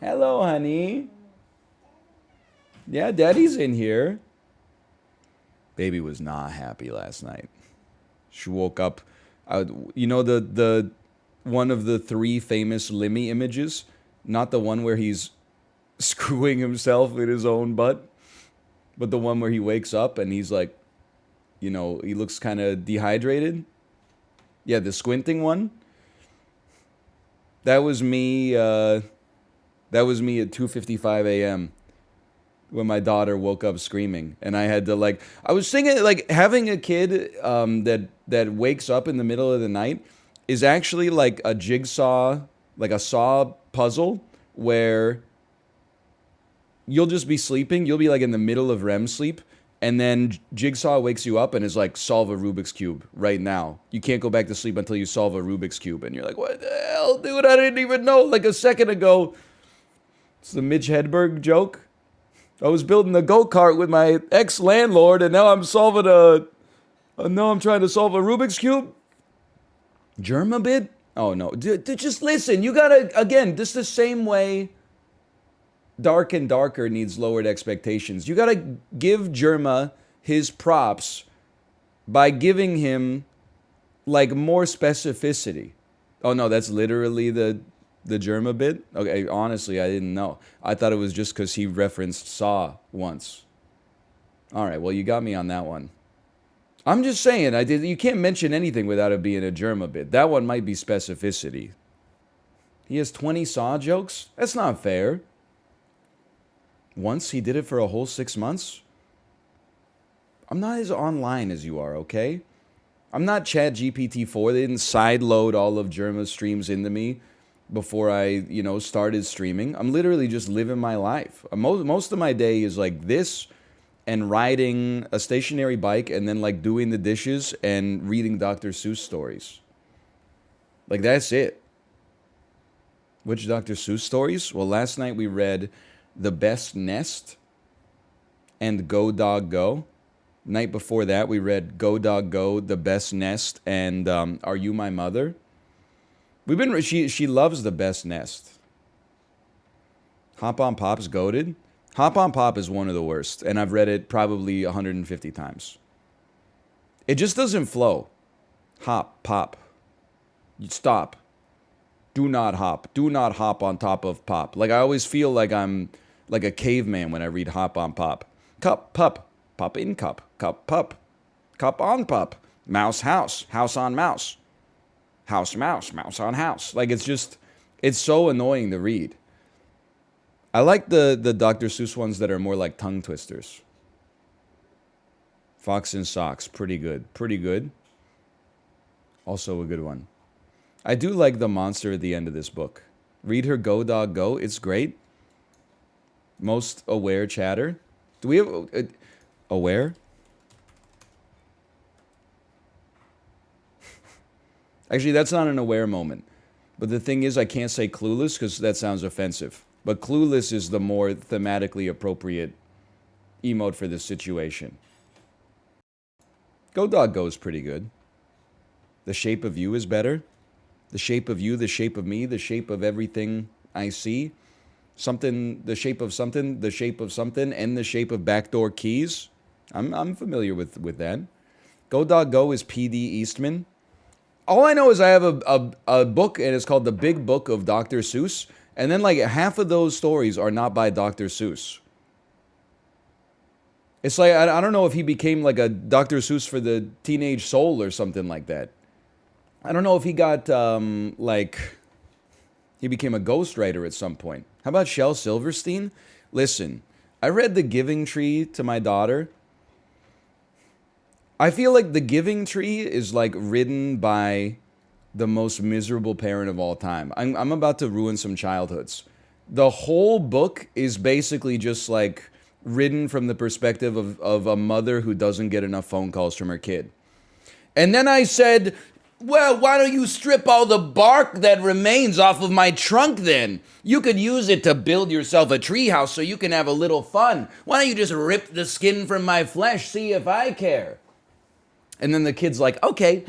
Hello, honey. Yeah, daddy's in here. Baby was not happy last night. She woke up. You know the one of the three famous Limmy images, not the one where he's screwing himself in his own butt, but the one where he wakes up and he's like, he looks kind of dehydrated. Yeah, the squinting one. That was me. That was me at 2:55 a.m. when my daughter woke up screaming, and I had to I was thinking having a kid that wakes up in the middle of the night is actually like a jigsaw, like a saw puzzle where you'll just be sleeping, you'll be like in the middle of REM sleep, and then Jigsaw wakes you up and is like, solve a Rubik's Cube right now. You can't go back to sleep until you solve a Rubik's Cube. And you're like, what the hell, dude? I didn't even know. Like a second ago, it's the Mitch Hedberg joke. I was building a go-kart with my ex-landlord, and now I'm solving now I'm trying to solve a Rubik's Cube. Germabit? Oh, no. Just listen. You gotta, again, just the same way Dark and Darker needs lowered expectations. You gotta give Germa his props by giving him, more specificity. Oh, no, that's literally the Germa bit? Okay, honestly, I didn't know. I thought it was just because he referenced Saw once. All right, well, you got me on that one. I'm just saying, you can't mention anything without it being a Germa bit. That one might be specificity. He has 20 Saw jokes? That's not fair. Once he did it for a whole 6 months? I'm not as online as you are, okay? I'm not Chat GPT-4. They didn't sideload all of Germa's streams into me before I, started streaming. I'm literally just living my life. Most of my day is like this and riding a stationary bike and then doing the dishes and reading Dr. Seuss stories. That's it. Which Dr. Seuss stories? Well, last night we read The Best Nest and Go Dog Go. Night before that, we read Go Dog Go, The Best Nest, and Are You My Mother? She loves The Best Nest. Hop on Pop's goated. Hop on Pop is one of the worst, and I've read it probably 150 times. It just doesn't flow. Hop, pop. Stop. Do not hop. Do not hop on top of Pop. I always feel like I'm like a caveman when I read Hop on Pop. Cup, pup. Pop in cup. Cup, pup. Cup on pup. Mouse, house. House on mouse. House, mouse. Mouse on house. It's so annoying to read. I like the Dr. Seuss ones that are more like tongue twisters. Fox in Socks. Pretty good. Pretty good. Also a good one. I do like the monster at the end of this book. Read her Go Dog Go. It's great. Most aware chatter. Do we have aware? Actually, that's not an aware moment. But the thing is, I can't say clueless because that sounds offensive. But clueless is the more thematically appropriate emote for this situation. Go Dog Go is pretty good. The Shape of You is better. The shape of you, the shape of me, the shape of everything I see. Something, the shape of something, the shape of something, and the shape of backdoor keys. I'm familiar with that. Go Dog Go is P.D. Eastman. All I know is I have a book, and it's called The Big Book of Dr. Seuss. And then half of those stories are not by Dr. Seuss. It's I don't know if he became a Dr. Seuss for the teenage soul or something like that. I don't know if he got, he became a ghostwriter at some point. How about Shel Silverstein? Listen, I read The Giving Tree to my daughter. I feel like The Giving Tree is written by the most miserable parent of all time. I'm about to ruin some childhoods. The whole book is basically just written from the perspective of a mother who doesn't get enough phone calls from her kid. And then I said, well, why don't you strip all the bark that remains off of my trunk then? You could use it to build yourself a treehouse so you can have a little fun. Why don't you just rip the skin from my flesh, see if I care? And then the kid's like, okay.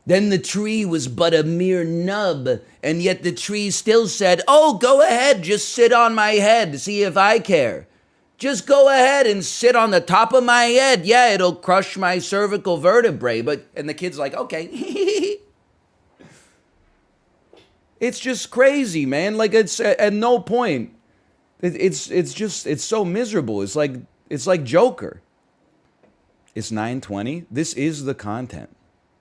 Then the tree was but a mere nub, and yet the tree still said, "Oh, go ahead, just sit on my head, see if I care. Just go ahead and sit on the top of my head. Yeah, it'll crush my cervical vertebrae." And the kid's like, "Okay." It's just crazy, man. Like it's at no point. It's so miserable. It's like Joker. It's 9:20. This is the content.